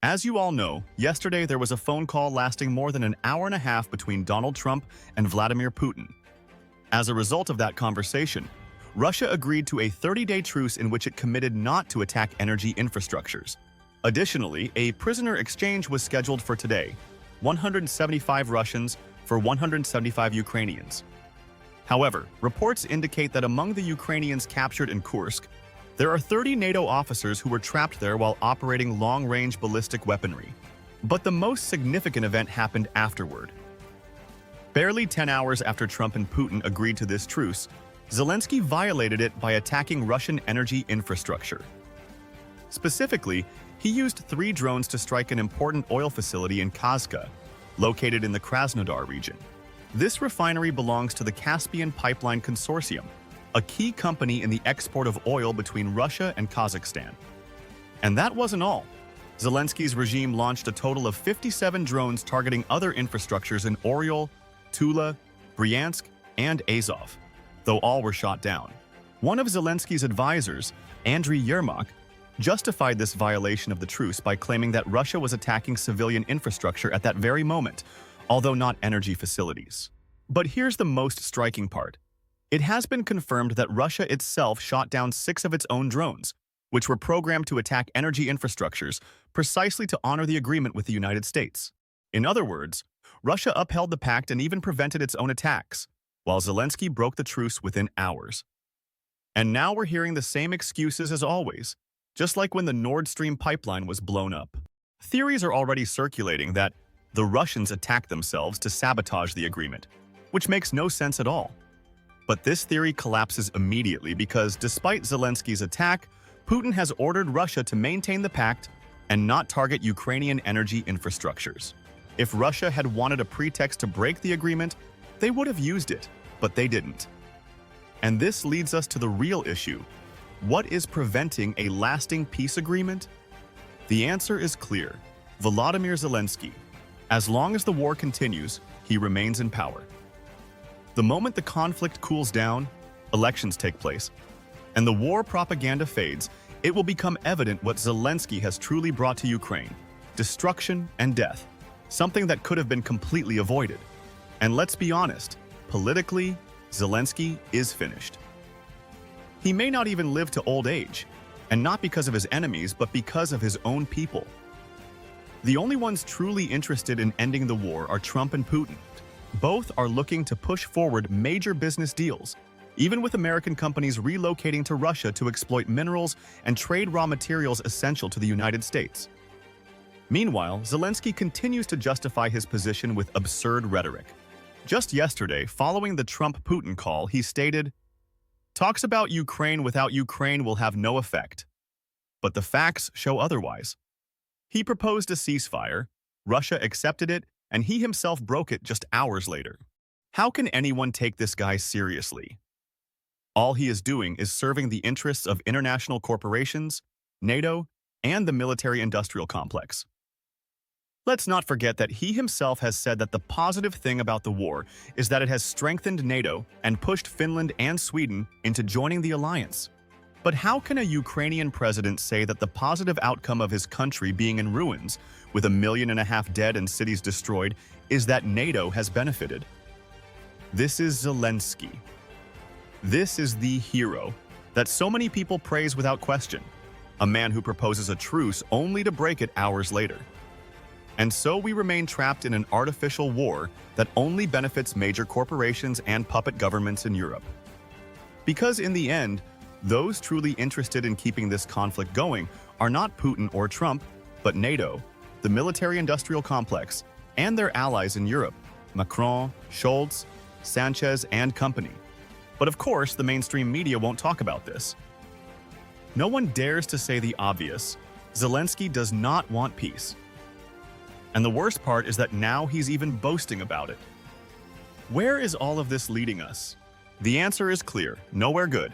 As you all know, yesterday there was a phone call lasting more than an hour and a half between Donald Trump and Vladimir Putin. As a result of that conversation, Russia agreed to a 30-day truce in which it committed not to attack energy infrastructures. Additionally, a prisoner exchange was scheduled for today, 175 Russians for 175 Ukrainians. However, reports indicate that among the Ukrainians captured in Kursk, there are 30 NATO officers who were trapped there while operating long-range ballistic weaponry. But the most significant event happened afterward. Barely 10 hours after Trump and Putin agreed to this truce, Zelensky violated it by attacking Russian energy infrastructure. Specifically, he used 3 drones to strike an important oil facility in Kazka, located in the Krasnodar region. This refinery belongs to the Caspian Pipeline Consortium, a key company in the export of oil between Russia and Kazakhstan. And that wasn't all. Zelensky's regime launched a total of 57 drones targeting other infrastructures in Oryol, Tula, Bryansk, and Azov, though all were shot down. One of Zelensky's advisors, Andriy Yermak, justified this violation of the truce by claiming that Russia was attacking civilian infrastructure at that very moment, although not energy facilities. But here's the most striking part. It has been confirmed that Russia itself shot down 6 of its own drones, which were programmed to attack energy infrastructures precisely to honor the agreement with the United States. In other words, Russia upheld the pact and even prevented its own attacks, while Zelensky broke the truce within hours. And now we're hearing the same excuses as always, just like when the Nord Stream pipeline was blown up. Theories are already circulating that the Russians attacked themselves to sabotage the agreement, which makes no sense at all. But this theory collapses immediately because despite Zelensky's attack, Putin has ordered Russia to maintain the pact and not target Ukrainian energy infrastructures. If Russia had wanted a pretext to break the agreement, they would have used it, but they didn't. And this leads us to the real issue. What is preventing a lasting peace agreement? The answer is clear. Volodymyr Zelensky. As long as the war continues, he remains in power. The moment the conflict cools down, elections take place, and the war propaganda fades, it will become evident what Zelensky has truly brought to Ukraine: destruction and death, something that could have been completely avoided. And let's be honest, politically, Zelensky is finished. He may not even live to old age, and not because of his enemies, but because of his own people. The only ones truly interested in ending the war are Trump and Putin. Both are looking to push forward major business deals, even with American companies relocating to Russia to exploit minerals and trade raw materials essential to the United States. Meanwhile, Zelensky continues to justify his position with absurd rhetoric. Just yesterday, following the Trump-Putin call, he stated, "Talks about Ukraine without Ukraine will have no effect." But the facts show otherwise. He proposed a ceasefire, Russia accepted it, and he himself broke it just hours later. How can anyone take this guy seriously? All he is doing is serving the interests of international corporations, NATO, and the military-industrial complex. Let's not forget that he himself has said that the positive thing about the war is that it has strengthened NATO and pushed Finland and Sweden into joining the alliance. But how can a Ukrainian president say that the positive outcome of his country being in ruins, with 1.5 million dead and cities destroyed, is that NATO has benefited? This is Zelensky. This is the hero that so many people praise without question, a man who proposes a truce only to break it hours later. And so we remain trapped in an artificial war that only benefits major corporations and puppet governments in Europe. Because in the end, those truly interested in keeping this conflict going are not Putin or Trump, but NATO, the military-industrial complex, and their allies in Europe, Macron, Scholz, Sanchez, and company. But of course, the mainstream media won't talk about this. No one dares to say the obvious. Zelensky does not want peace. And the worst part is that now he's even boasting about it. Where is all of this leading us? The answer is clear: nowhere good.